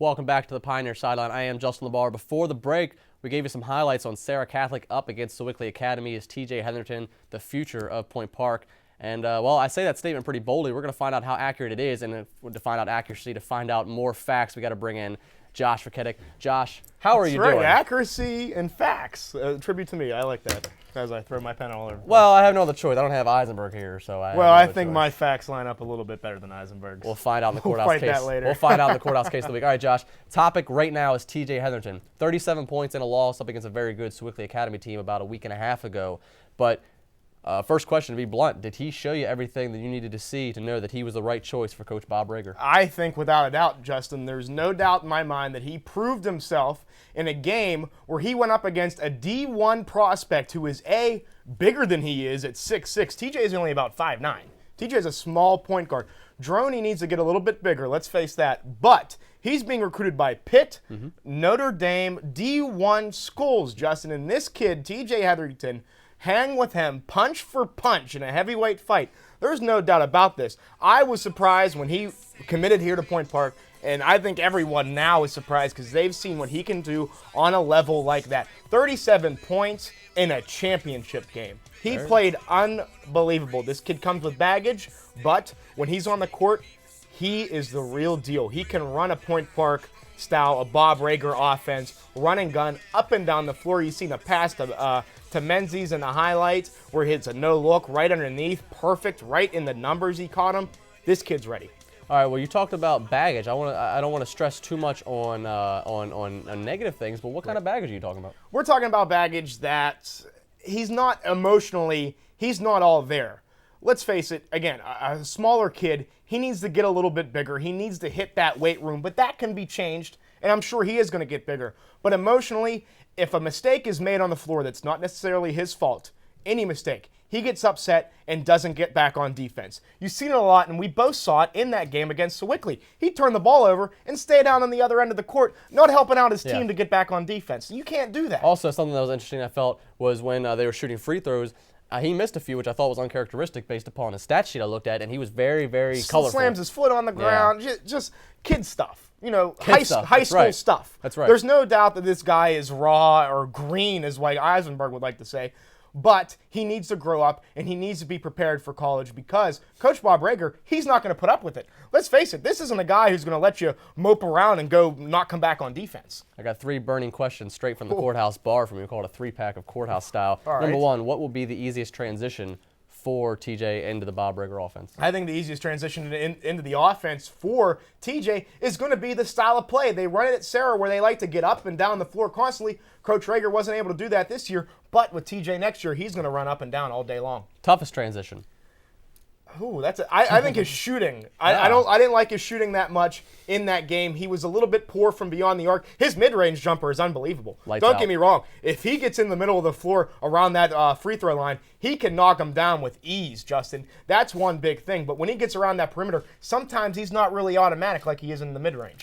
Welcome back to the Pioneer Sideline. I am Justin LeBar. Before the break, we gave you some highlights on Sarah Catholic up against Sewickley Academy as TJ Heatherington, the future of Point Park. And, well, I say that statement pretty boldly. We're going to find out how accurate it is, and to find out accuracy, to find out more facts, we got to bring in Josh Rakitic. Josh, how are you doing? Accuracy and facts. Tribute to me. I like that as I throw my pen all over. Well, I have no other choice. I don't have Eisenberg here, so I think my facts line up a little bit better than Eisenberg's. We'll find out in the courthouse fight case. that later. We'll find out in the courthouse case of the week. All right, Josh. Topic right now is TJ Heatherington. 37 points in a loss up against a very good Sewickley Academy team about a week and a half ago. But first question, to be blunt, did he show you everything that you needed to see to know that he was the right choice for Coach Bob Rager? I think without a doubt, Justin, there's no doubt in my mind that he proved himself in a game where he went up against a D1 prospect who is bigger than he is at 6'6". TJ is only about 5'9". TJ is a small point guard. Droney needs to get a little bit bigger, let's face that. But he's being recruited by Pitt, Notre Dame, D1 schools, Justin. And this kid, TJ Heatherington, hang with him punch for punch in a heavyweight fight. There's no doubt about this. I was surprised when he committed here to Point Park, and I think everyone now is surprised because they've seen what he can do on a level like that. 37 points in a championship game. He played unbelievable. This kid comes with baggage, but when he's on the court, he is the real deal. He can run a Point Park style, a Bob Rager offense, run and gun up and down the floor. You've seen a pass to Menzies in the highlights where it's a no-look right underneath, perfect, right in the numbers he caught him. This kid's ready. All right. Well, you talked about baggage. I don't want to stress too much on negative things, but what kind of baggage are you talking about? We're talking about baggage that he's not emotionally, he's not all there. Let's face it, again, a smaller kid, he needs to get a little bit bigger. He needs to hit that weight room, but that can be changed, and I'm sure he is going to get bigger. But emotionally, if a mistake is made on the floor that's not necessarily his fault, any mistake, he gets upset and doesn't get back on defense. You've seen it a lot, and we both saw it in that game against Sewickley. He turned the ball over and stayed down on the other end of the court, not helping out his team to get back on defense. You can't do that. Also, something that was interesting I felt was when they were shooting free throws, he missed a few, which I thought was uncharacteristic based upon his stat sheet I looked at, and he was very, very colorful. Slams his foot on the ground, just kid stuff. You know, high school stuff. That's right. There's no doubt that this guy is raw or green, as White Eisenberg would like to say. But he needs to grow up, and he needs to be prepared for college because Coach Bob Rager, he's not going to put up with it. Let's face it, this isn't a guy who's going to let you mope around and go not come back on defense. I got 3 burning questions straight from the courthouse bar from you. We call it a 3-pack of courthouse style. All right. Number 1, what will be the easiest transition for TJ into the Bob Rager offense? I think the easiest transition into the offense for TJ is going to be the style of play. They run it at Sarah where they like to get up and down the floor constantly. Coach Rager wasn't able to do that this year, but with TJ next year, he's going to run up and down all day long. Toughest transition? Ooh, I think his shooting. I didn't like his shooting that much in that game. He was a little bit poor from beyond the arc. His mid-range jumper is unbelievable. Don't get me wrong. If he gets in the middle of the floor around that free throw line, he can knock him down with ease, Justin. That's one big thing. But when he gets around that perimeter, sometimes he's not really automatic like he is in the mid-range.